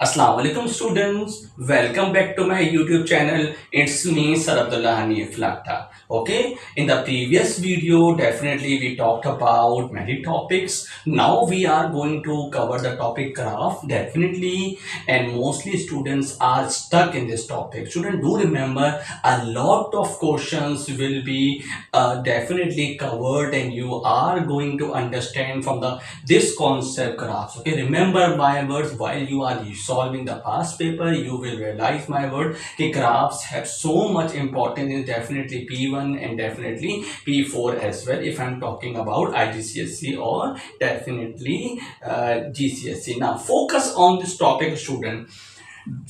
Assalamu alaikum students, welcome back to my YouTube channel. It's me Saradullah Hanif Lakta. Okay, in the previous video definitely we talked about many topics. Now we are going to cover the topic graph definitely, and mostly students are stuck in this topic. Students, do remember a lot of questions will be definitely covered and you are going to understand from the this concept graphs. Okay, remember my words while you are solving the past paper, you will realize my word कि graphs have so much importance in definitely P1 and definitely P4 as well if I'm talking about IGCSE or definitely GCSE. Now focus on this topic student.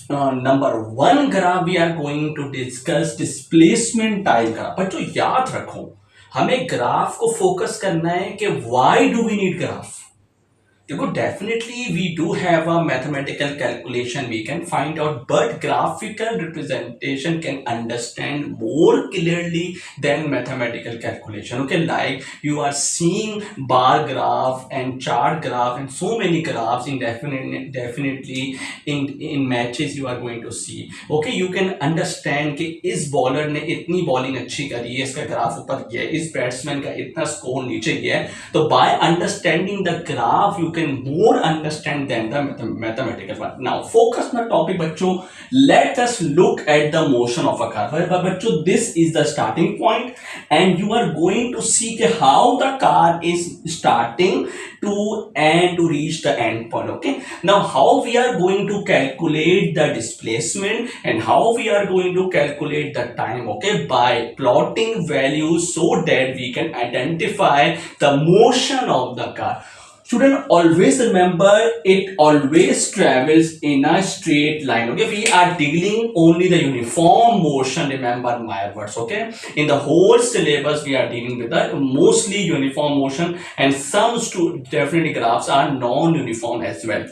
Number one graph we are going to discuss displacement type graph. बच्चों याद रखो हमें graph को focus करना है कि why do we need graph. देखो definitely we do have a mathematical calculation we can find out, but graphical representation can understand more clearly than mathematical calculation. Okay, like you are seeing bar graph and chart graph and so many graphs in definitely in matches you are going to see. Okay, you can understand कि इस bowler ने इतनी bowling अच्छी करी है, इसका graph ऊपर गया है, इस बैट्समैन का इतना स्कोर नीचे गया है. तो by understanding the graph you can more understand than the mathematical one. Now focus on the topic बच्चों. Let us look at the motion of a car. बच्चों, this is the starting point and you are going to see how the car is starting to and to reach the end point. Okay, now how we are going to calculate the displacement and how we are going to calculate the time. Okay, by plotting values so that we can identify the motion of the car. Student, always remember it always travels in a straight line. Okay, we are dealing only the uniform motion. Remember my words. Okay, in the whole syllabus we are dealing with the mostly uniform motion, and some definitely graphs are non-uniform as well.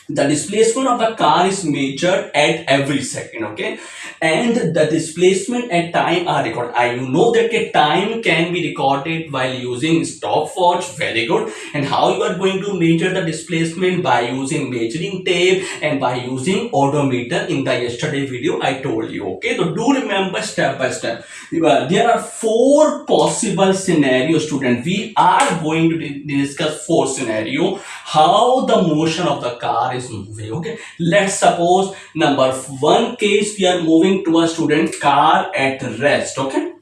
The displacement of the car is measured at every second. Okay, and the displacement at time are recorded. You know that time can be recorded while using stopwatch. Very good. And how you are going to measure the displacement? By using measuring tape and by using odometer. In the yesterday video I told you. Okay, so do remember step by step. There are four possible scenarios, student. We are going to discuss four scenarios how the motion of the car is moving. Okay, let's suppose number one case we are moving to a student car at rest. Okay,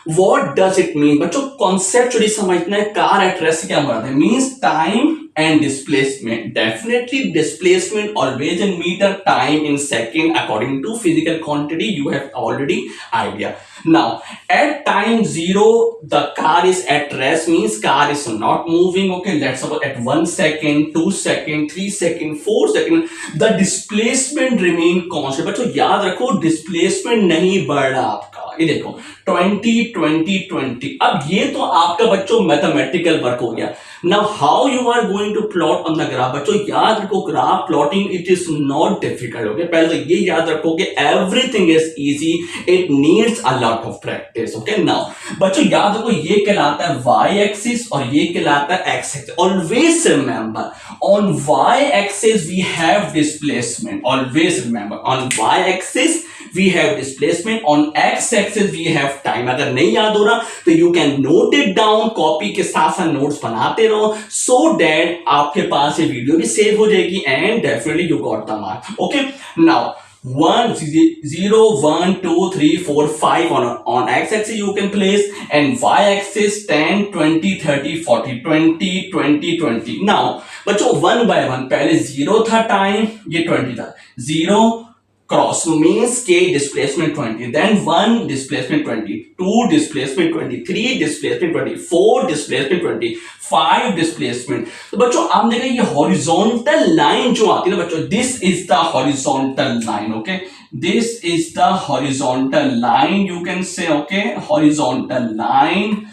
what does it mean? बच्चों conceptually समझना है car at rest क्या मतलब है. Means time and displacement. Definitely displacement always in meter, time in second according to physical quantity. You have already idea. Now at time 0 the car is at rest, means car is not moving. Okay, let's suppose at 1 second, 2 second, 3 second, 4 second the displacement remain constant. बच्चों याद रखो displacement नहीं बढ़ रहा आपका. ये देखो 20 20 20. अब ये तो आपका बच्चों मैथमेटिकल वर्क हो गया. Now how you are going to plot on the graph? बच्चों याद रखो graph plotting it is not difficult. Okay, पहले तो ये याद रखो कि everything is easy, it needs a lot of practice. Okay, now बच्चों याद रखो ये कहलाता है y axis और ये कहलाता है x axis. Always remember on y axis we have displacement. Always remember on y axis we have displacement, on x axis we have time. अगर नहीं याद हो रहा तो you can note it down, copy के साथ साथ नोट्स बनाते रहो so that आपके पास ये वीडियो भी सेव हो जाएगी and definitely you got the mark. Okay, now 1 0 1 2 3 4 5 on x axis you can place and y axis 10 20 30 40 20 20 20. now बच्चों वन बाय वन, पहले 0 था टाइम, ये 20 था. 0 cross means k displacement 20, then 1 displacement 20, 2 displacement 20, 3 displacement 20, 4 displacement 20, 5 displacement. तो बच्चों आप देखिए ये horizontal line जो आती है ना बच्चों, this is the horizontal line. Okay, this is the horizontal line you can say. Okay, horizontal line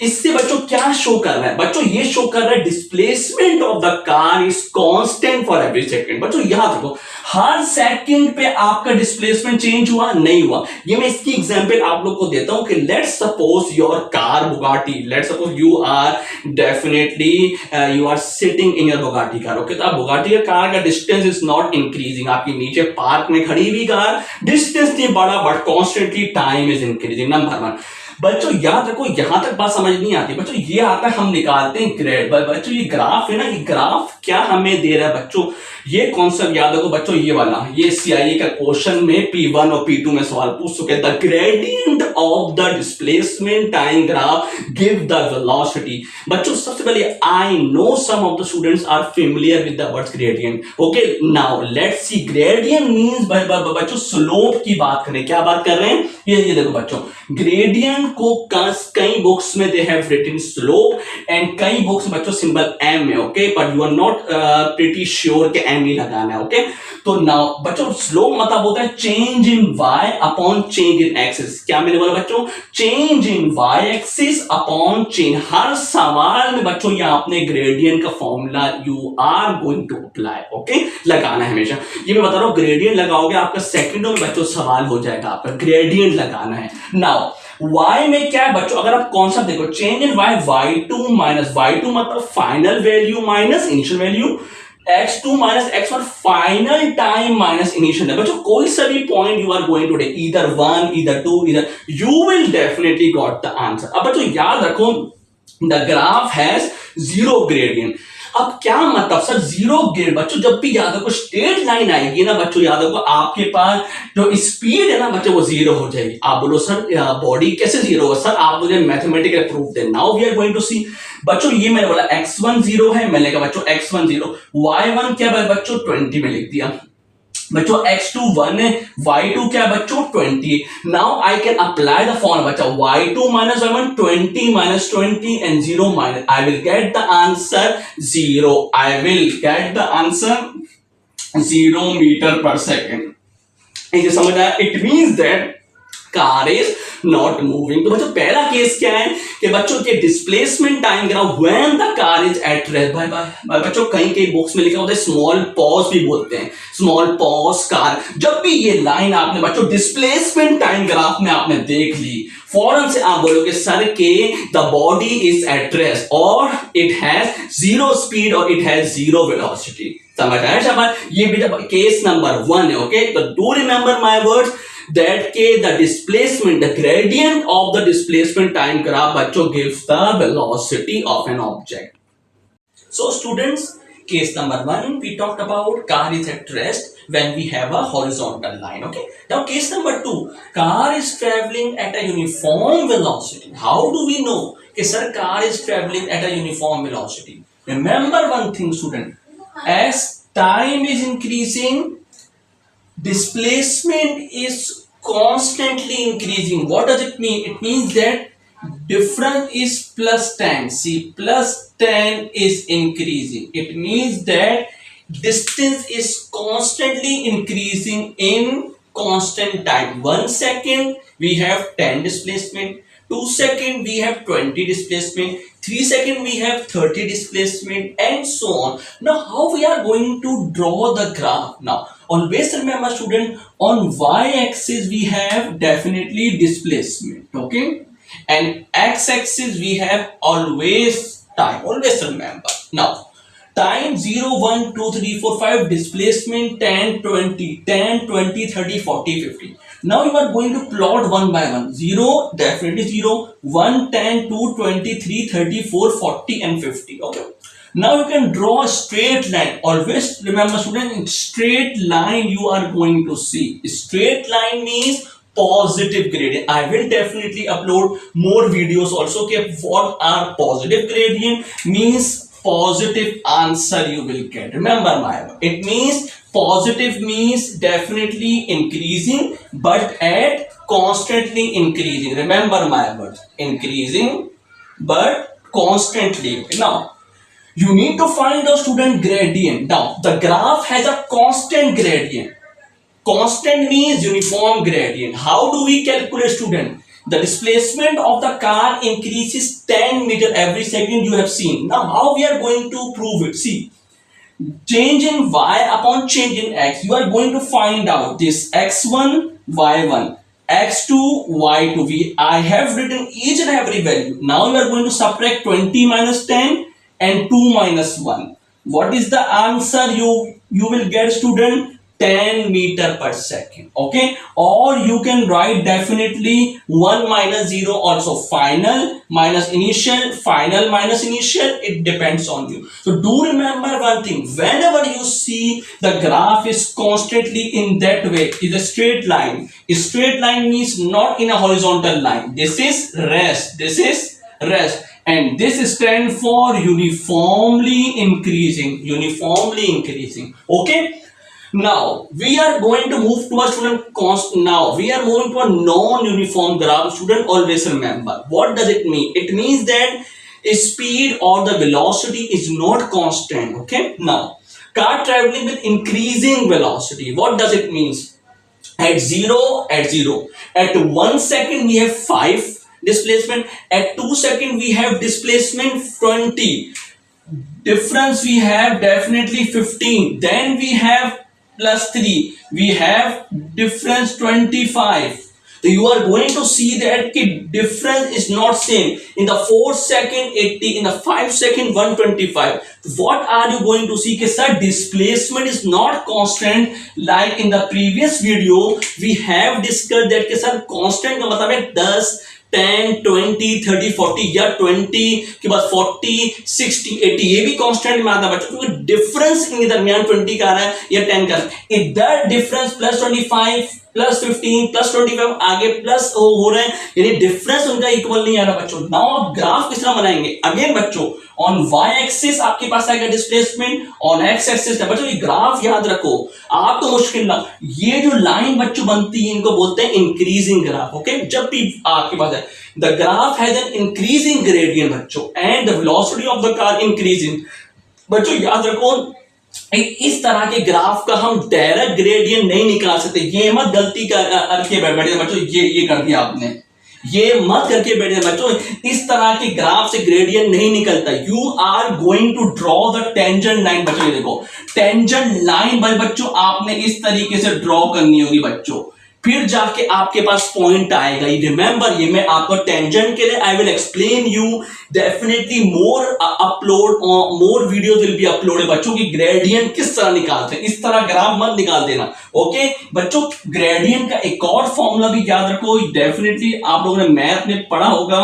इससे बच्चों क्या शो कर रहा है? बच्चों ये शो कर रहा है displacement of the car is constant for every second. बच्चों याद रखो, हर सेकंड पे आपका डिस्प्लेसमेंट चेंज हुआ नहीं हुआ। ये मैं इसकी एग्जांपल आप लोग को देता हूं कि let's suppose your car Bugatti, let's suppose you are definitely you are sitting in your Bugatti car. Okay, तो आप बुगाटी कार का डिस्टेंस इज नॉट इंक्रीजिंग, आपकी नीचे पार्क में खड़ी हुई कार डिस्टेंस नहीं बढ़ा but constantly time is increasing. Number one. बच्चों याद रखो, यहां तक बात समझ नहीं आती। बच्चों ये आता है, हम निकालते हैं ग्रेड। बच्चों ये ग्राफ है ना, ये ग्राफ क्या हमें दे रहा है बच्चों? ये कॉन्सेप्ट याद रखो बच्चों, ये वाला, ये सीआईए का क्वेश्चन में P1 और P2 में सवाल पूछ चुके हैं। The gradient of the displacement time graph give the velocity. बच्चों सबसे पहले I know some of the students are familiar with the words gradient. Okay, now let's see gradient means बच्चों स्लोप की बात करें। क्या बात कर रहे हैं? ये देखो बच्चों, ग्रेडियंट को कई बुक्स में they have written slope and कई बुक्स बच्चों सिंबल एम है। Okay, but you are not pretty sure कि एम ही लगाना है। ओके, तो नाउ बच्चों स्लोप मतलब होता है change in Y upon change in axis. क्या मैंने बोला बच्चों? Change in Y axis upon change. हर सवाल में बच्चों ये आपने ग्रेडियंट का formula you are going to apply. Okay, लगाना है हमेशा। ये मैं बता रहा हूं, ग्रेडियंट लगाओगे आपका सेकंडों में बच्चों सवाल हो जाएगा, आपका ग्रेडियंट लगाना है। नाउ y में क्या है बच्चों? अगर आप कॉन्सेप्ट देखो, change in y, y2 minus y2 मतलब final value minus initial value, x2 minus x1 final time minus initial time. बच्चों कोई सा भी point you are going to take, either 1 either 2 either, you will definitely got the answer. अब बच्चों याद रखो, the graph has zero gradient. अब क्या मतलब सर जीरो ग्रेड? बच्चों जब भी याद रखो स्ट्रेट लाइन आएगी ना बच्चों, याद रखो आपके पास जो स्पीड है ना बच्चों वो जीरो हो जाएगी। आप बोलो सर बॉडी कैसे जीरो होगा? सर आप मुझे मैथमेटिकल प्रूफ दें। Now we are going to see. बच्चों ये मैंने बोला x1 जीरो है, मैंने कहा बच्चों x1 जीरो, y1 क्या है बच्चों 20 में लिख दिया। बच्चों x2 1 है, y2 क्या है बच्चों 20। Now I can apply the formula बच्चा y2 minus y1 20 minus 20 and 0 minus, I will get the answer 0। I will get the answer 0 metre per second. ये समझ आया? It means that car is not moving. तो बच्चों पहला case क्या है कि बच्चों के displacement time graph when the car is at rest. By बच्चों कई बुक्स में लिखा होता है स्मॉल पॉज भी बोलते हैं, स्मॉल पॉज कार। जब भी ये लाइन आपने बच्चों डिस्प्लेसमेंट टाइम ग्राफ में आपने देख ली, फौरन से आप बोलोगे सर के the body is at rest और इट हैज जीरो स्पीड और इट हैज जीरो वेलोसिटी। समझ आया शाबाश? ये भी केस नंबर 1 है। ओके, तो do remember my words that the displacement, the gradient of the displacement time graph bachcho gives the velocity of an object. So students, case number 1 we talked about car is at rest when we have a horizontal line. Okay, now case number 2, car is traveling at a uniform velocity. How do we know कि sir car is traveling at a uniform velocity? Remember one thing student, as time is increasing, displacement is constantly increasing. What does it mean? It means that difference is plus 10. See, plus 10 is increasing. It means that distance is constantly increasing in constant time. 1 second we have 10 displacement, 2 second we have 20 displacement, 3 second we have 30 displacement and so on. Now how we are going to draw the graph? Now always remember student, on y-axis we have definitely displacement, okay, and x-axis we have always time. Always remember. Now time 0 1 2 3 4 5, displacement 10 20 10 20 30 40 50. Now you are going to plot one by one. 0 definitely 0, 1 10 2 20 3 30 4 40 and 50. Okay, now you can draw a straight line. Always remember student, in straight line you are going to see, straight line means positive gradient. I will definitely upload more videos also okay, what are positive gradient means, positive answer you will get. Remember my word, it means positive means definitely increasing but at constantly increasing. Remember my word, increasing but constantly. Now you need to find the student gradient. Now the graph has a constant gradient. Constant means uniform gradient. How do we calculate student? The displacement of the car increases 10 meter every second, you have seen. Now how we are going to prove it? See, change in y upon change in x, you are going to find out this x1 y1 x2 y2. I have written each and every value. Now you are going to subtract 20 minus 10 and 2 minus 1. What is the answer you will get, student? 10 meter per second. Okay, or you can write definitely 1 minus 0 also, final minus initial, final minus initial, it depends on you. So do remember one thing, whenever you see the graph is constantly in that way, is a straight line. A straight line means not in a horizontal line. This is rest, this is rest, and this stands for uniformly increasing, uniformly increasing. Okay, now we are going to move to a student const. Now we are moving to a non-uniform graph. Student, always remember, what does it mean? It means that a speed or the velocity is not constant. Okay, now car traveling with increasing velocity, what does it mean? At 0, at 1 second we have 5 displacement, at 2 second we have displacement 20, difference we have definitely 15, then we have plus 3, we have difference 25. So you are going to see that the difference is not same. In the 4 second 80, in the 5 second 125. What are you going to see? Sir, displacement is not constant. Like in the previous video we have discussed that sir, constant का मतलब है 10 10 20 30 40 या 20 के बाद 40 60 80, ये भी constant में आता है बच्चों, क्योंकि डिफरेंस इनके दरमियान 20 का आ रहा है या 10 का, इधर डिफरेंस प्लस 25 प्लस 15 प्लस 25 आगे प्लस हो रहे हैं, यानी डिफरेंस उनका इक्वल नहीं आ रहा बच्चों. नाउ आप ग्राफ किस तरह बनाएंगे? अगेन बच्चों, ऑन वाई एक्सिस आपके पास आएगा डिस्प्लेसमेंट, ऑन एक्स एक्सिस बच्चों ये ग्राफ याद रखो, आपको मुश्किल ना. ये जो लाइन बच्चों बनती है इनको बोलते हैं इंक्रीजिंग ग्राफ. ओके, जब भी आपके पास है the graph has an increasing gradient बच्चों and the velocity of the car increasing. बच्चों याद रखो, इस तरह के ग्राफ का हम डायरेक्ट ग्रेडियंट नहीं निकाल सकते. ये मत गलती करके बैठे बच्चों, ये कर दिया आपने, ये मत करके बैठे बच्चों. इस तरह के ग्राफ से ग्रेडियंट नहीं निकलता. You are going to draw the tangent line. बच्चों ये देखो टेंजेंट लाइन बच्चों आपने इस तरीके से ड्रॉ करनी होगी बच्चों, फिर जाके आपके पास पॉइंट आएगा. रिमेंबर, ये मैं आपको टेंजेंट के लिए I will explain you definitely more upload, more videos will be uploaded बच्चों की ग्रेडियंट किस तरह निकालते हैं. इस तरह ग्राफ मत निकाल देना. ओके बच्चों, ग्रेडियंट का एक और फॉर्मूला भी याद रखो, डेफिनेटली आप लोगों ने मैथ में पढ़ा होगा,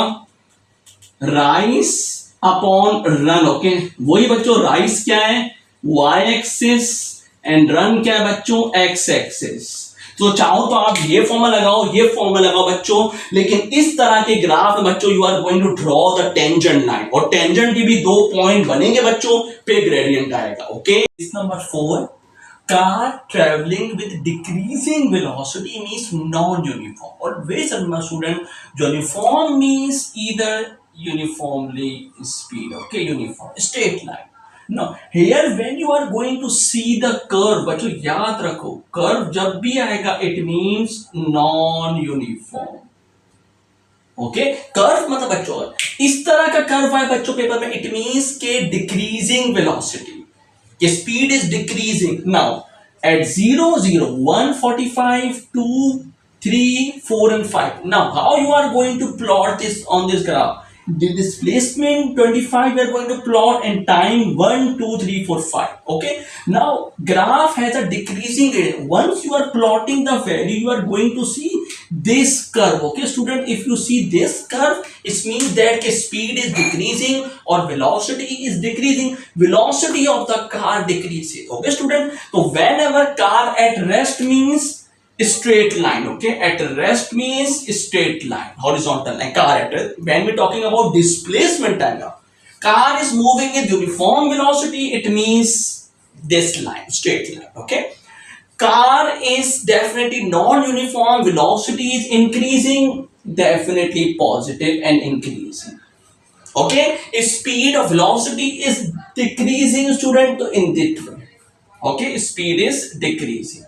राइस अपॉन रन. ओके, वही बच्चों, राइस क्या है? वाई एक्सिस, एंड रन क्या है बच्चों? X axis. तो चाहो तो आप ये फॉर्मूला लगाओ, ये फॉर्मूला लगाओ बच्चों, लेकिन इस तरह के ग्राफ में बच्चों you are going to draw the tangent line, और टेंजेंट के भी 2 पॉइंट बनेंगे बच्चों, पे ग्रेडियंट आएगा. Okay, number 4, car travelling with decreasing velocity means non uniform. और वे सब student, uniform means either uniformly speed. Okay, uniform straight line. Now here when you are going to see the curve, बच्चों याद रखो, curve जब भी आएगा it means non uniform. Okay, curve मतलब बच्चों इस तरह का कर्व आए बच्चों पेपर में, it means के decreasing velocity, के speed is decreasing. Now at 0 0 1 45 2 3 4 and 5. Now how you are going to plot this on this graph? The displacement 25 we are going to plot, and time 1 2 3 4 5. Okay, now graph has a decreasing rate. Once you are plotting the value, you are going to see this curve. Okay student, if you see this curve, it means that the speed is decreasing or velocity is decreasing. Velocity of the car decreases. Okay student, so whenever car at rest means straight line. Okay, at rest means straight line, horizontal line. Car at rest, when we talking about displacement time, car is moving with uniform velocity, it means this line, straight line. Okay, car is definitely non-uniform, velocity is increasing, definitely positive and increasing. Okay, speed of velocity is decreasing student in this way. Okay, speed is decreasing.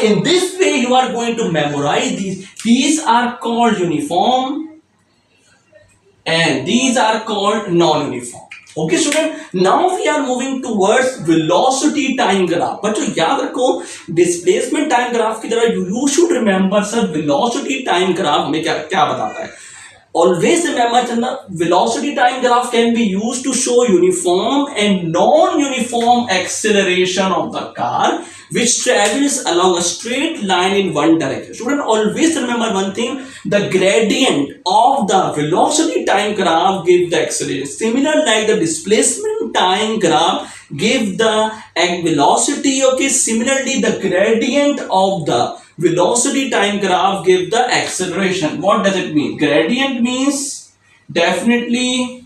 In this way, you are going to memorize these. These are called uniform and these are called non-uniform. Okay student, now we are moving towards velocity time graph. बच्चों याद रखो displacement time graph की तरह you should remember sir velocity time graph हमें क्या क्या बताता है. Always remember Chandra, velocity time graph can be used to show uniform and non-uniform acceleration of the car which travels along a straight line in one direction. Student, always remember one thing, the gradient of the velocity time graph gives the acceleration. Similar like the displacement time graph give the velocity, okay, similarly the gradient of the velocity time graph give the acceleration. What does it mean? Gradient means definitely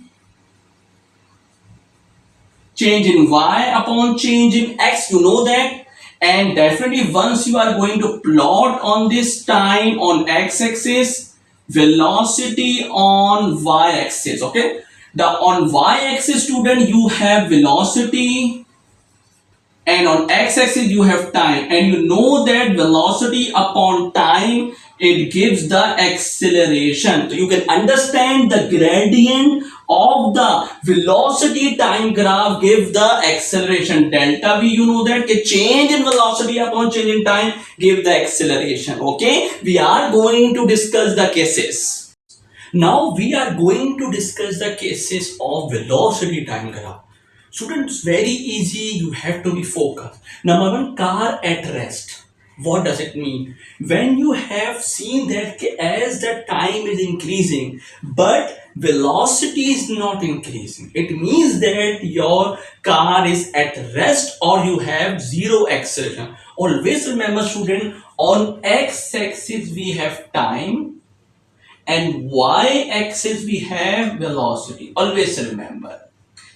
change in y upon change in x, you know that. And definitely once you are going to plot on this time on x-axis, velocity on y-axis, okay. The on y-axis student you have velocity and on x-axis you have time, and you know that velocity upon time it gives the acceleration. So you can understand the gradient of the velocity time graph give the acceleration. Delta v, you know that a change in velocity upon change in time give the acceleration. Okay, we are going to discuss the cases. Now we are going to discuss the cases of velocity time graph. Students, very easy, you have to be focused. Number one, car at rest. What does it mean? When you have seen that as the time is increasing, but velocity is not increasing, it means that your car is at rest or you have zero acceleration. Always remember student, on x-axis we have time and y-axis we have velocity. Always remember.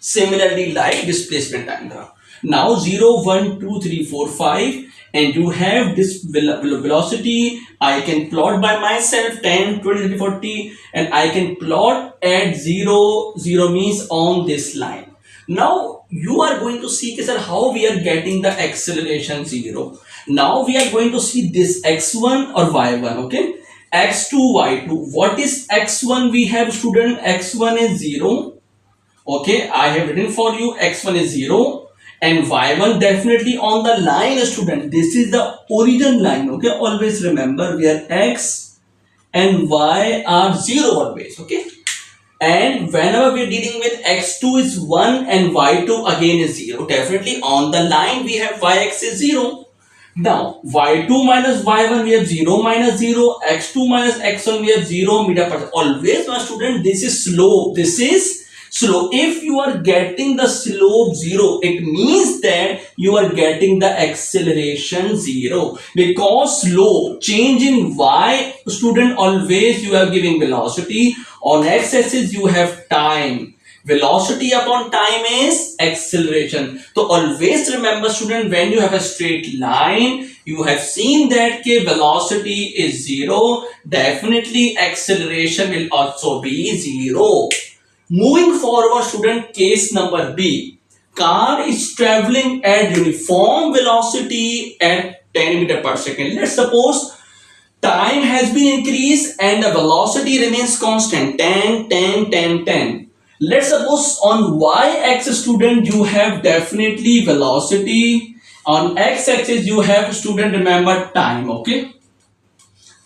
Similarly, like displacement time graph. Now 0, 1, 2, 3, 4, 5 and you have this velocity. I can plot by myself 10, 20, 30, 40 and I can plot at 0, 0 means on this line. Now you are going to see sir, how we are getting the acceleration 0. Now we are going to see this x1 or y1, okay. x2, y2. What is x1? We have student x1 is 0. Okay, I have written for you x1 is 0 and y1 definitely on the line student. This is the origin line. Okay, always remember where x and y are 0 always. Okay, and whenever we are dealing with x2 is 1 and y2 again is 0. Definitely on the line we have yx is 0. Now y2 minus y1 we have 0 minus 0, x2 minus x1 we have 0 meter per second. Always my student, this is slope. This is slope. If you are getting the slope 0, it means that you are getting the acceleration 0 because slope change in y student, always you are giving velocity. On x-axis you have time. Velocity upon time is acceleration. So always remember student, when you have a straight line, you have seen that velocity is 0, definitely acceleration will also be 0. Moving forward student, case number B. Car is traveling at uniform velocity at 10 meter per second. Let's suppose time has been increased and the velocity remains constant 10, 10, 10, 10. Let's suppose on y-axis student you have definitely velocity. On x-axis you have student, remember time. Okay,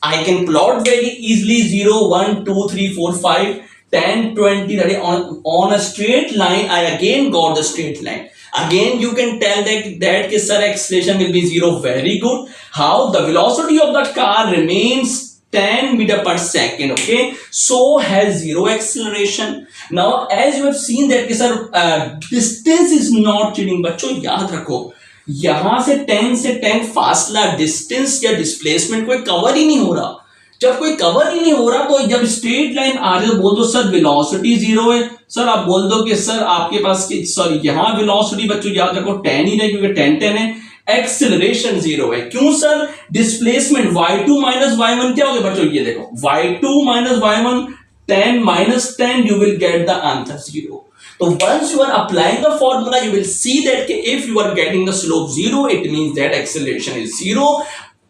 I can plot very easily 0, 1, 2, 3, 4, 5, 10, 20, 30 on a straight line. I again got the straight line. Again you can tell that sir acceleration will be 0. Very good. How? The velocity of the car remains 10 meter per second. Okay, so has 0 acceleration. Now as you have seen that sir distance is not changing. बच्चों याद रखो, यहां से 10 से 10 फासला distance या displacement कोई cover ही नहीं हो रहा. जब कोई कवर ही नहीं हो रहा तो जब स्ट्रेट लाइन आ जाए बोल दो सर वेलोसिटी 0 है. सर आप बोल दो कि सर आपके पास सॉरी यहाँ वेलोसिटी बच्चों याद रखो 10 ही नहीं क्योंकि 10 10 है. एक्सेलरेशन 0 है. क्यों sir? Displacement y2 minus y1 क्या हो गया बच्चों, ये देखो y2 minus y1 10 minus 10 you will get the answer 0. तो once you are applying the formula, you will see that if you are getting the slope 0, it means that acceleration is 0.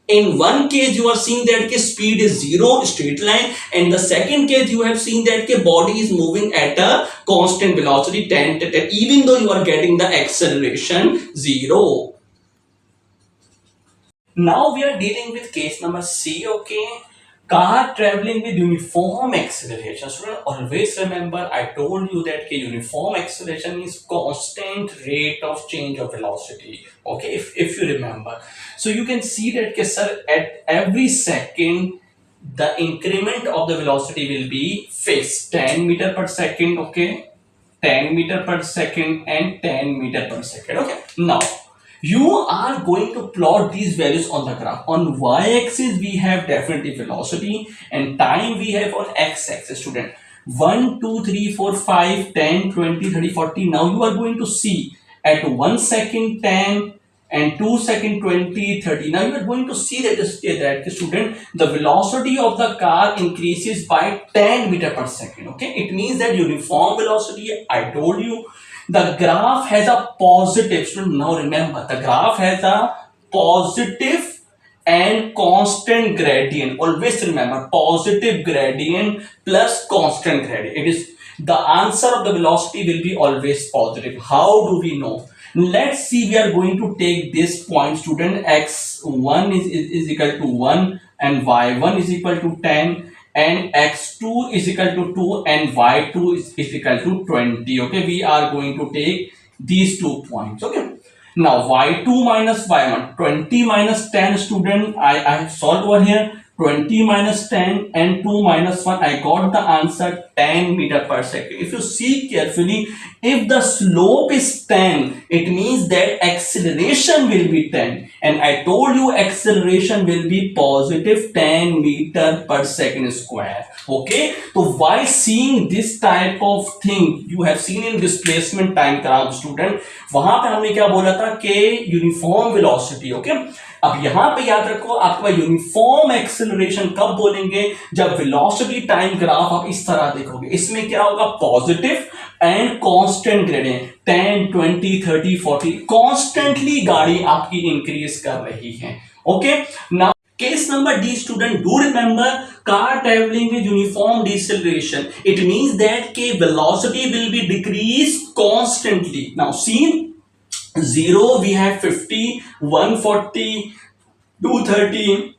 In one case you are seeing that speed is 0, straight line, and the second case you have seen that body is moving at a constant velocity 10 to 10, even though you are getting the acceleration 0. Now we are dealing with case number C. Okay, car traveling with uniform acceleration. So always remember, I told you that uniform acceleration is constant rate of change of velocity. Okay, if you remember, so you can see that sir, at every second the increment of the velocity will be fixed, 10 meter per second. Okay, 10 meter per second and 10 meter per second. Okay, now you are going to plot these values on the graph. On y-axis we have definitely velocity, and time we have on x-axis. Student, 1 2 3 4 5 10 20 30 40. Now you are going to see at 1 second 10 and 2 second 20 30. Now you are going to see that student, the velocity of the car increases by 10 meter per second. Okay, it means that uniform velocity, I told you, the graph has a positive. So now remember, the graph has a positive and constant gradient. Always remember, positive gradient plus constant gradient. It is the answer of the velocity will be always positive. How do we know? Let's see, we are going to take this point, student. X1 is equal to 1 and y1 is equal to 10, and x2 is equal to 2 and y2 is equal to 20. Okay, we are going to take these 2 points. Okay, now y2 minus y1, 20 minus 10, student, I have solved over here. 20 minus 10 and 2 minus 1, I got the answer 10 meter per second. If you see carefully, if the slope is 10, it means that acceleration will be 10, and I told you acceleration will be positive 10 meter per second square. Okay, so while seeing this type of thing, you have seen in displacement time graph, student, वहां पे हमने क्या बोला था कि uniform velocity. Okay, अब यहां पे याद रखो, आपका यूनिफॉर्म एक्सेलरेशन कब बोलेंगे? जब वेलोसिटी टाइम ग्राफ आप इस तरह देखोगे. इसमें क्या होगा? Positive and constant gradient, 10 20 30 40, constantly गाड़ी आपकी इंक्रीज कर रही है. Okay, now case number D, student, do remember, car traveling with uniform deceleration, it means that velocity will be decreased constantly. Now see, 0 we have 50, 140, 230,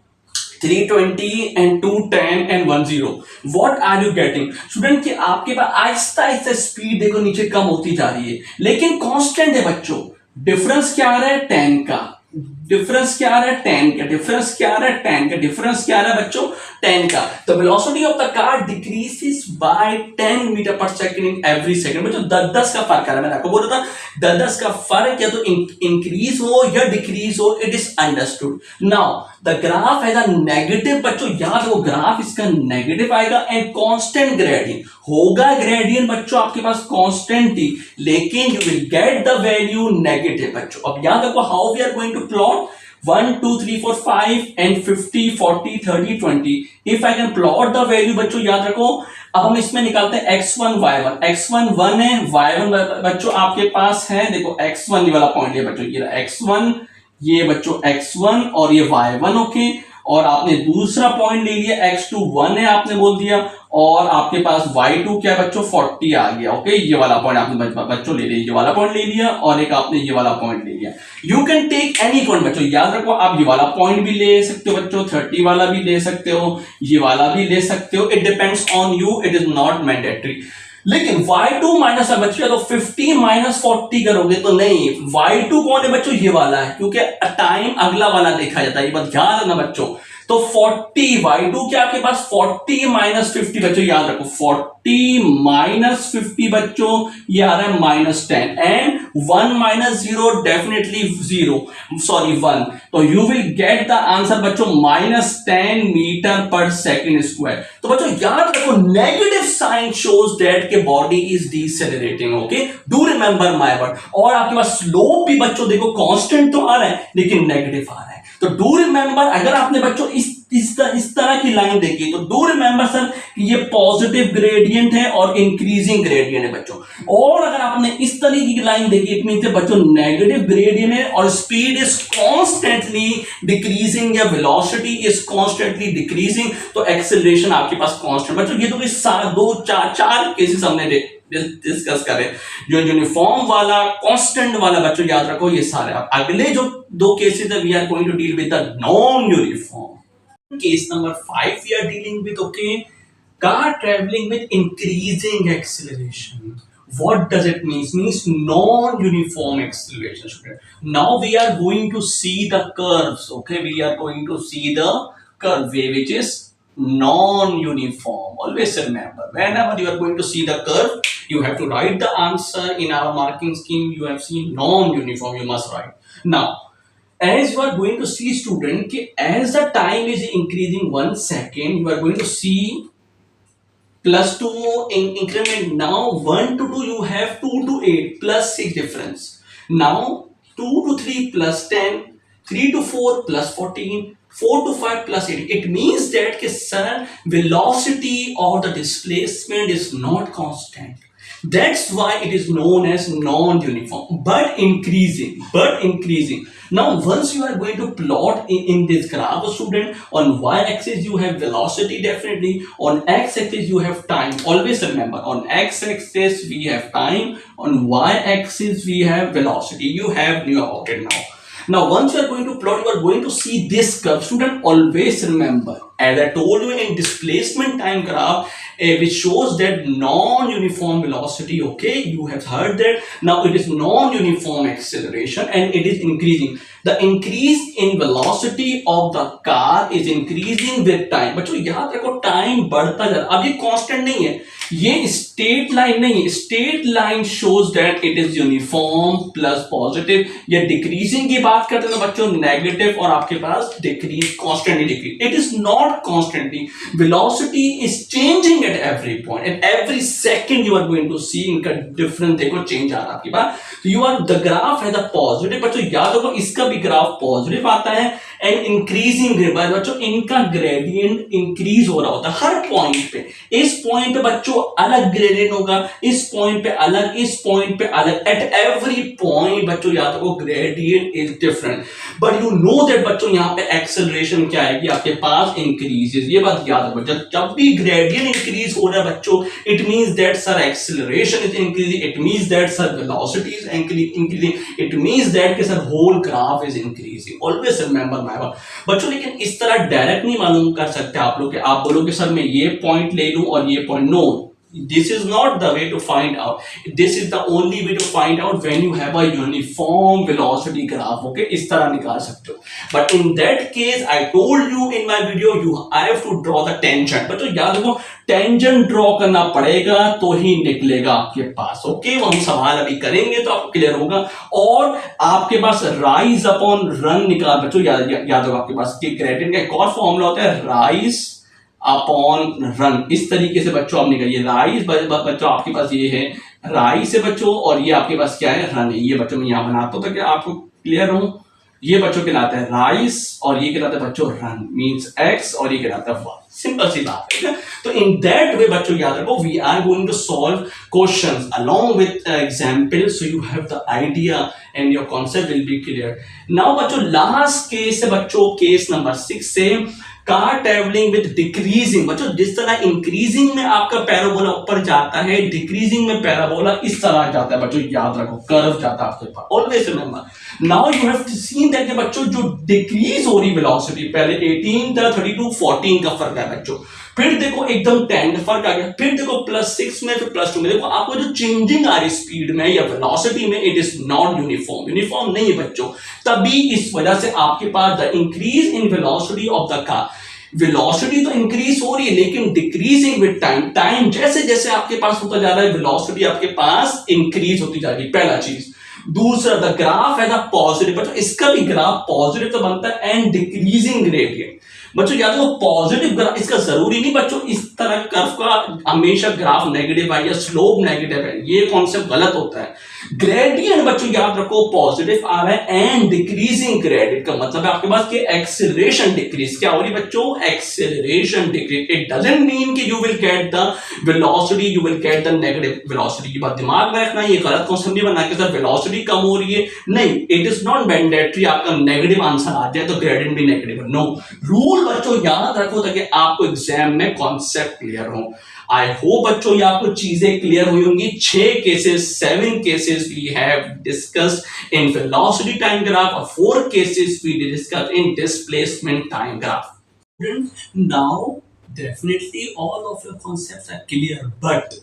320 and 210 and 10. What are you getting? Student कि आपके पास Aahista Aahista speed देखो नीचे कम होती जा रही है, लेकिन constant है बच्चों. डिफरेंस क्या आ रहा है? 10 का. डिफरेंस क्या आ रहा है? 10 का. डिफरेंस क्या आ रहा है? 10 का. डिफरेंस क्या आ रहा है बच्चों? 10 का. तो velocity of the car decreases by 10 metre per second in every second. बच्चों 10 का फर्क आ रहा है. मैंने आपको बोला था 10 का फर्क, या तो इंक्रीज हो या डिक्रीज हो, it is understood. Now the graph has a negative. बच्चों याद रखो, ग्राफ इसका नेगेटिव आएगा एंड कांस्टेंट ग्रेडियंट होगा. ग्रेडियंट बच्चों आपके पास कांस्टेंट थी, लेकिन you will get the value negative. बच्चों अब याद रखो, how we are going to plot 1 2 3 4 5 and 50 40 30 20. if I can plot the value, बच्चों याद रखो, अब हम इसमें निकालते हैं x1 y1. x1 1 है, y1 बच्चों आपके पास है, देखो x1 ये वाला पॉइंट है बच्चों, ये x1, ये बच्चों x1 और ये y1. ओके, और आपने दूसरा पॉइंट ले लिया, x2 1 है आपने बोल दिया, और आपके पास y2 क्या बच्चों? 40 आ गया. ओके, ये वाला पॉइंट आपने बच्चों ले लिया, ये वाला पॉइंट ले लिया, और एक आपने ये वाला पॉइंट ले लिया. You can take any point बच्चों, याद रखो, आप ये वाला पॉइंट भी ले सकते हो बच्चों, 30 वाला भी ले सकते हो, ये वाला भी ले सकते हो. It depends on you, it is not mandatory. लेकिन y2 माइनस है बच्चों, तो 50 माइनस 40 करोगे तो नहीं. y2 कौन है बच्चों? ये वाला है, क्योंकि टाइम अगला वाला देखा जाता है, ये बात ध्यान रखना बच्चों. तो 40 y2 क्या आपके पास? 40 माइनस 50 बच्चों, याद रखो 40 माइनस 50 बच्चों, ये आ रहा है -10, एंड 1 माइनस 0 डेफिनेटली 0, सॉरी 1. तो you will get the answer बच्चों -10 मीटर पर सेकेंड स्क्वायर. तो बच्चों याद रखो, नेगेटिव साइन शोज दैट के body is decelerating. Okay, do remember my word. और आपके पास स्लोप भी बच्चों देखो कांस्टेंट तो आ रहा है, लेकिन नेगेटिव आ रहा है. तो डू रिमेंबर, अगर आपने बच्चों इस इस तरह की लाइन देखिए तो डू रिमेंबर सर ये पॉजिटिव ग्रेडियंट है और इंक्रीजिंग ग्रेडियंट है बच्चों। और अगर आपने इस तरीके की लाइन देखी इट मींस बच्चों नेगेटिव ग्रेडियंट है और स्पीड इज कॉन्स्टेंटली डिक्रीजिंग या वेलोसिटी इज कॉन्स्टेंटली डिक्रीजिंग, तो एक्सेलरेशन आपके पास कांस्टेंट। बच्चों ये तो कोई दो चार केसेस हमने डिस्कस करें, जो यूनिफॉर्म वाला कांस्टेंट वाला बच्चों याद रखो ये सारे। अगले जो दो केसेस है we are going to deal with the non uniform. Case number 5 we are dealing with okay car traveling with increasing acceleration. What does it mean? Means non-uniform acceleration, student. Now we are going to see the curves. Okay, we are going to see the curve which is non-uniform. Always remember, whenever you are going to see the curve, you have to write the answer in our marking scheme. You have seen non-uniform. You must write now. As you are going to see, student, as the time is increasing 1 second, you are going to see plus 2 in increment. Now 1 to 2 you have 2 to 8 plus 6 difference. Now 2 to 3 plus 10, 3 to 4 plus 14, 4 to 5 plus 8. It means that sir, velocity or the displacement is not constant. That's why it is known as non-uniform, but increasing. Now once you are going to plot in this graph, student, on y-axis you have velocity, definitely on x-axis you have time. Always remember, on x-axis we have time, on y-axis we have velocity. You have new about it now. Now once you are going to plot, you are going to see this curve. Student, always remember, as I told you in displacement time graph, which shows that non-uniform velocity. Okay, you have heard that. Now it is non-uniform acceleration and it is increasing. The increase in velocity of the car is increasing with time. बच्चों याद रखो time बढ़ता जा रहा। अब ये constant नहीं है, ये स्ट्रेट लाइन नहीं है। Straight line shows that it is uniform plus positive. या डिक्रीजिंग की बात करते हैं तो बच्चों नेगेटिव और आपके पास decrease, constantly decrease. It is not constantly, velocity is changing at every point, at every second you are going to see इनका डिफरेंस देखो चेंज आ रहा है आपकी बात। तो यू आर द ग्राफ है द पॉजिटिव। बच्चों याद रखो इसका भी ग्राफ पॉजिटिव आता है एंड इंक्रीजिंग ग्रेडियंट। बच्चों इनका ग्रेडियंट इंक्रीज हो रहा होता है हर पॉइंट पे। इस पॉइंट पे बच्चों अलग ग्रेडियंट होगा, इस पॉइंट पे अलग, इस पॉइंट पे अलग। एट एवरी पॉइंट बच्चों याद रखो gradient is different, but you know that बच्चों यहाँ पे एक्सेलरेशन क्या आएगी आपके पास, इंक्रीजेस। ये बात याद रखो, जब भी ग्रेडियंट इंक्रीज हो रहा है बच्चों, it means that sir acceleration is increasing, it means that sir velocity is increasing, it means that कि sir whole graph is increasing. Always remember my word बच्चों। लेकिन इस तरह डायरेक्ट नहीं मालूम कर सकते आप लोग कि आप बोलोगे सर मैं ये पॉइंट ले लूं और ये point. No, this is not the way to find out. This is the only way to find out when you have a uniform velocity graph. Okay, इस तरह निकाल सकते हो। But in that case, I told you in my video, I have to draw the tangent. बच्चों याद रखो tangent draw करना पड़ेगा तो ही निकलेगा आपके पास। ओके, वो हम सवाल अभी करेंगे तो आपको क्लियर होगा। और आपके पास राइज अपॉन रन निकाल बच्चों याद होगा आपके पास कि ग्रेडियंट का एक और फॉर्मूला होता है राइज अपॉन रन। इस तरीके से बच्चों आप निकालिए राइज बच्चों आपके पास ये है राइज से बच्चों, और ये आपके पास क्या है रन है। ये बच्चों मैं यहां बनाता हूं ताकि आपको क्लियर हो। ये बच्चों कहलाता है राइज और ये कहलाता है बच्चों रन, मींस एक्स, और ये कहलाता है वाई। सिंपल सी बात है। तो इन दैट वे बच्चों याद रखो we are going to solve questions along with example, so you have the idea and your concept will be clear. Now बच्चों लास्ट केस है बच्चों, केस नंबर 6 से कार ट्रेवलिंग विद डिक्रीजिंग। बच्चों जिस तरह इंक्रीजिंग में आपका पैराबोला ऊपर जाता है, डिक्रीजिंग में पैराबोला इस तरह जाता है बच्चों, याद रखो कर्व जाता है आपके पास। Always remember now you have seen that बच्चों जो डिक्रीज हो रही वेलोसिटी, पहले 18 था 32 14 का फर्क है बच्चों, फिर देखो एकदम 10 फर्क आ गया, फिर देखो +6 में, फिर +2 में। देखो आपको जो चेंजिंग आ रही स्पीड में या वेलोसिटी में, it is not uniform, uniform नहीं है बच्चों। तभी इस वजह से आपके पास the increase in velocity of the car, velocity तो इंक्रीज हो रही है लेकिन डिक्रीजिंग विद टाइम, टाइम जैसे जैसे आपके पास होता जा रहा है वेलोसिटी आपके पास इंक्रीज होती जा रही है, पहला चीज। दूसरा द ग्राफ है द पॉजिटिव, बच्चों इसका भी ग्राफ पॉजिटिव तो बनता है एंड डिक्रीजिंग ग्रेडियंट। बच्चों याद रखो पॉजिटिव ग्राफ, इसका जरूरी नहीं बच्चों इस तरह कर्व का हमेशा ग्राफ नेगेटिव है या स्लोप नेगेटिव है, ये कॉन्सेप्ट गलत होता है। ग्रेडियंट बच्चों याद रखो पॉजिटिव आ रहा है एंड डिक्रीजिंग ग्रेडियंट का मतलब है आपके पास कि एक्सेलरेशन डिक्रीज, क्या हो रही बच्चों acceleration decrease. It doesn't mean कि you will get the velocity, you will get the negative velocity की बात दिमाग में रखना, ये गलत कॉन्सेप्ट नहीं बना के सर वेलोसिटी कम हो रही है, नहीं, इट इज नॉट मैंडेटरी आपका नेगेटिव आंसर आ जाए तो ग्रेडियंट भी नेगेटिव है, नो। रूल बच्चों याद रखो ताकि आपको एग्जाम में कॉन्सेप्ट क्लियर हो। आई होप बच्चों ये आपको चीजें क्लियर हुई होंगी। 6 cases 7 cases we have discussed in velocity time graph और 4 cases we discussed in displacement time graph. Now definitely all of your concepts are clear, but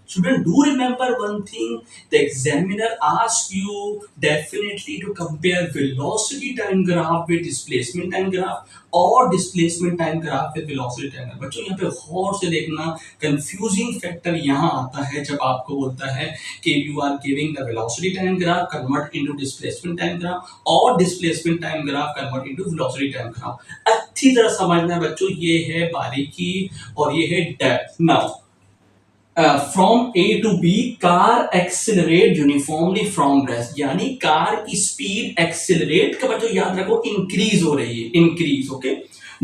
student, do remember one thing, the examiner asks you definitely to compare velocity time graph with displacement time graph और displacement time graph with velocity time graph। बच्चों यहाँ पे गौर से देखना, confusing factor यहाँ आता है जब आपको बोलता है कि you are giving the velocity time graph convert into displacement time graph और displacement time graph convert into velocity time graph। अच्छी तरह समझना है बच्चों, ये है बारीकी और ये है depth. Now from A to B car accelerate uniformly from rest, यानी कार की स्पीड एक्सिलरेट का बच्चों याद रखो इंक्रीज हो रही है, इंक्रीज, ओके।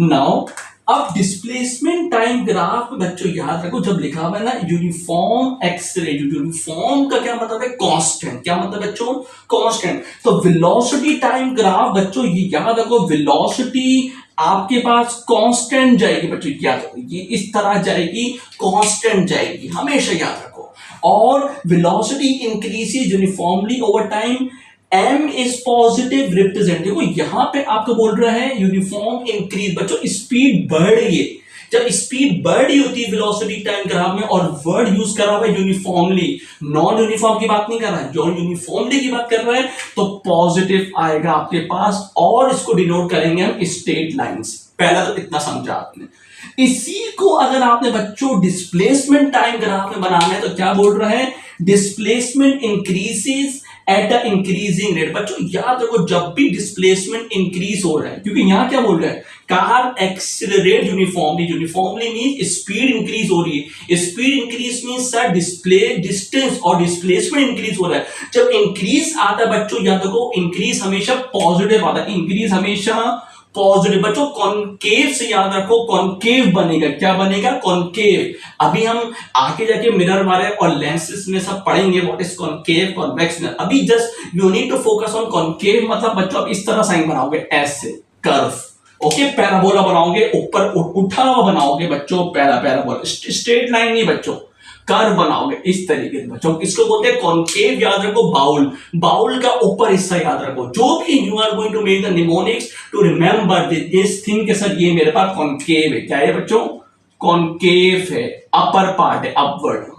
नाउ अब डिस्प्लेसमेंट टाइम ग्राफ बच्चों याद रखो जब लिखा हुआ है ना यूनिफॉर्म एक्सिलरेट, यूनिफॉर्म का क्या मतलब है कांस्टेंट, क्या मतलब बच्चों कांस्टेंट। तो वेलोसिटी टाइम ग्राफ बच्चों ये याद रखो वेलोसिटी आपके पास कांस्टेंट जाएगी बच्चों, याद रखो ये इस तरह जाएगी, कांस्टेंट जाएगी, हमेशा याद रखो। और velocity increases uniformly over time, m is positive represent, देखो यहां पे आपको बोल रहा है यूनिफॉर्म इंक्रीज, बच्चों स्पीड बढ़ रही है, जब स्पीड बढ़ रही होती है वेलोसिटी टाइम ग्राफ में और वर्ड यूज कर रहा है यूनिफॉर्मली, नॉन यूनिफॉर्म की बात नहीं कर रहा है, जो यूनिफॉर्मली की बात कर रहा है तो पॉजिटिव आएगा आपके पास और इसको डिनोट करेंगे हम स्ट्रेट लाइंस। पहला तो इतना समझा आपने। इसी को अगर आपने बच्चों डिस्प्लेसमेंट टाइम ग्राफ में बनाना है तो क्या बोल रहा है displacement increases at the increasing rate. बच्चों याद रखो जब भी डिस्प्लेसमेंट इंक्रीज हो रहा है, क्योंकि यहां क्या बोल रहा है car accelerate uniformly, uniformly means speed increase हो रही है, speed increase means sir display distance और डिस्प्लेसमेंट इंक्रीज हो रहा है। जब इंक्रीज आता है बच्चों याद रखो इंक्रीज हमेशा पॉजिटिव आता है, इंक्रीज हमेशा पॉजिटिव। बच्चों कॉनकेव से याद रखो कॉनकेव बनेगा, क्या बनेगा कॉनकेव। अभी हम आगे जाके मिरर वाले और लेंसेस में सब पढ़ेंगे what is concave convex mirror. अभी just you need to focus on concave, मतलब बच्चों आप इस तरह साइन बनाओगे ऐसे कर्व, ओके, पैराबोला बनाओगे, ऊपर उठा हुआ बनाओगे बच्चों, पैराबोला, स्ट्रेट लाइन नहीं बच्चों, कर्व बनाओगे इस तरीके से बच्चों। किसको बोलते हैं कॉनकेव, याद रखो बाउल, बाउल का ऊपर हिस्सा याद रखो। जो भी you are going to make the mnemonics to remember this thing के सर ये मेरे पास कॉनकेव है, क्या है बच्चों कॉनकेव है, अपर पार्ट है, अपवर्ड,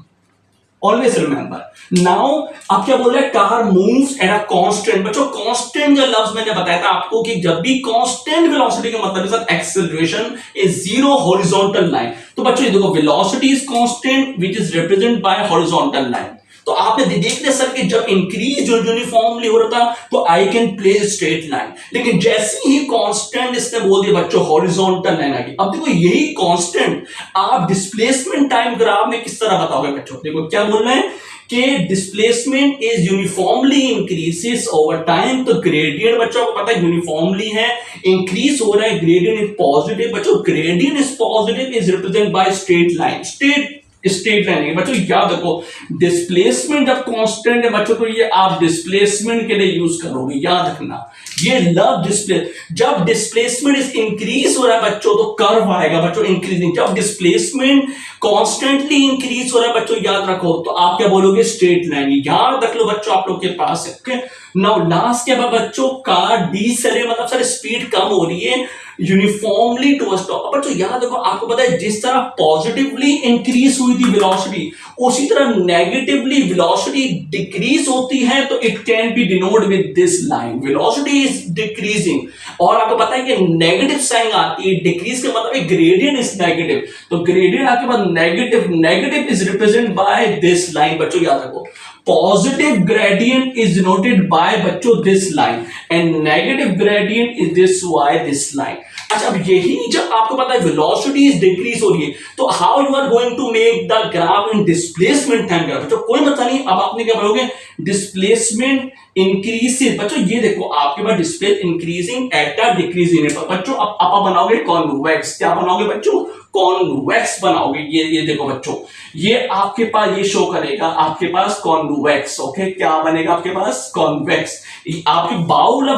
ऑलवेज रिमेंबर। नाउ अब क्या बोल रहा है car moves eight a constant. बच्चों कांस्टेंट का लफ्ज मैंने बताया था आपको कि जब भी कांस्टेंट वेलोसिटी का मतलब है sir acceleration is zero horizontal line. तो बच्चों ये देखो velocity is constant which is represent bye horizontal line. तो आपने देख लिया सर कि जब इंक्रीज जो यूनिफॉर्मली हो रहा था तो I can place straight line, लेकिन जैसे ही कांस्टेंट इसने बोल दिया बच्चों हॉरिजॉन्टल लाइन आ गई। अब देखो यही कांस्टेंट आप डिस्प्लेसमेंट टाइम ग्राफ में किस तरह बताओगे बच्चों, देखो क्या बोल रहे हैं कि displacement is uniformly increases over time. तो ग्रेडियंट बच्चों को पता है यूनिफॉर्मली है, इंक्रीज हो रहा है, ग्रेडियंट इज पॉजिटिव। बच्चों gradient is positive is represent by straight line, straight line है बच्चों। याद रखो डिस्प्लेसमेंट जब कांस्टेंट है बच्चों तो ये आप डिस्प्लेसमेंट के लिए यूज करोगे, याद रखना ये लव डिस्प्ले। जब डिस्प्लेसमेंट इज इंक्रीज हो रहा है बच्चों तो कर्व आएगा बच्चों इंक्रीजिंग। जब डिस्प्लेसमेंट कॉन्स्टेंटली इंक्रीज हो रहा है बच्चों याद रखो तो आप क्या बोलोगे स्ट्रेट लाइन, याद रख लो बच्चों आप लोग के पास है। नाउ लास्ट क्या बच्चों कार डीसेलरेट मतलब सर स्पीड कम हो रही है यूनिफॉर्मली टू स्टॉप। बच्चों याद रखो आपको पता है जिस तरह पॉजिटिवली इंक्रीज हुई थी वेलोसिटी उसी तरह नेगेटिवली वेलोसिटी डिक्रीज होती है, तो it can be denote with this line velocity is decreasing. और आपको पता है कि नेगेटिव साइन आती है, डिक्रीज का मतलब है ग्रेडियंट इज नेगेटिव, तो ग्रेडियंट आपके पास negative, negative is represent by this line. बच्चों याद रखो positive gradient is denoted by बच्चों this line and negative gradient is this by this line। अच्छा, अब यही जब आपको पता है वेलोसिटी इज डिक्रीज हो रही है, तो how you are going to make the graph in displacement time graph? बच्चों कोई पता नहीं, अब आपने क्या बोलोगे, डिस्प्लेसमेंट इंक्रीजेस। बच्चों ये देखो आपके पास display increasing at the decreasing rate. बच्चों अब आप बनाओगे कॉन्वेक्स, क्या बनाओगे बच्चों, कॉन्वेक्स बनाओगे। ये देखो बच्चों, ये आपके पास ये शो करेगा आपके पास कॉन्वेक्स। ओके, क्या बनेगा आपके पास, कॉन्वेक्स। आपकी बाउल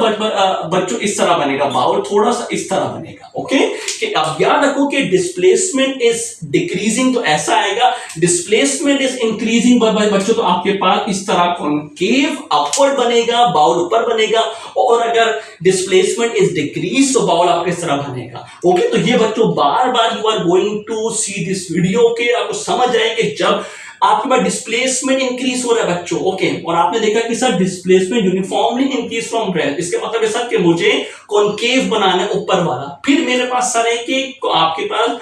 बच्चों इस तरह बनेगा, बाउल थोड़ा सा इस तरह बनेगा। ओके, कि अब याद रखो कि डिस्प्लेसमेंट इज डिक्रीजिंग तो ऐसा आएगा, डिस्प्लेसमेंट इज इंक्रीजिंग बच्चों तो आपके पास इस तरह कॉन्केव अपवर्ड बनेगा, बाउल ऊपर बनेगा। और अगर डिस्प्लेसमेंट इज डिक्रीज तो बाउल आपके इस तरह बनेगा। ओके, तो ये बच्चों बार बार you are going to see this video के आपको समझ आए कि जब आपके पास डिस्प्लेसमेंट इंक्रीज हो रहा है बच्चों। ओके, और आपने देखा कि sir displacement uniformly increase from rail, इसके मतलब है सर कि मुझे कॉन्केव बनाना है ऊपर वाला। फिर मेरे पास सर है कि आपके पास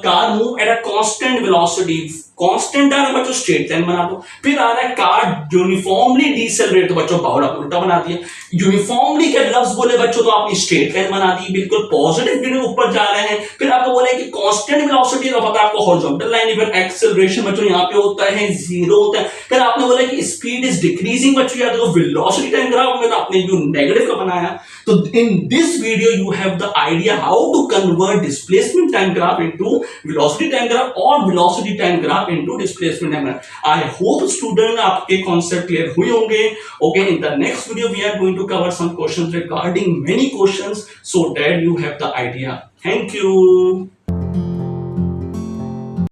car move at a constant velocity, constant आ रहा है बच्चों, स्ट्रेट लाइन बना दो। फिर आ रहा है कार यूनिफॉर्मली डिसेलरेट, तो बच्चों बाउल आप उल्टा बना दिया। यूनिफॉर्मली के लफ्ज बोले बच्चों तो आपने स्ट्रेट लाइन बना दी, बिल्कुल पॉजिटिव ऊपर जा रहे हैं। फिर आपको बोले कि कांस्टेंट वेलोसिटी, तो पता आपको हॉरिजॉन्टल लाइन, फिर एक्सेलरेशन बच्चों यहाँ पे होता है जीरो होता है। फिर आपने बोला कि स्पीड इज डिक्रीजिंग बच्चों, या तो वेलोसिटी टाइम ग्राफ में तो आपने जो नेगेटिव का बनाया। तो in this video you have the idea how to convert displacement time graph into velocity time graph और velocity time graph into displacement time graph. I hope student आपके concept clear हुए होंगे। Okay, in the next video we are going to cover some questions regarding many questions so that you have the idea. Thank you.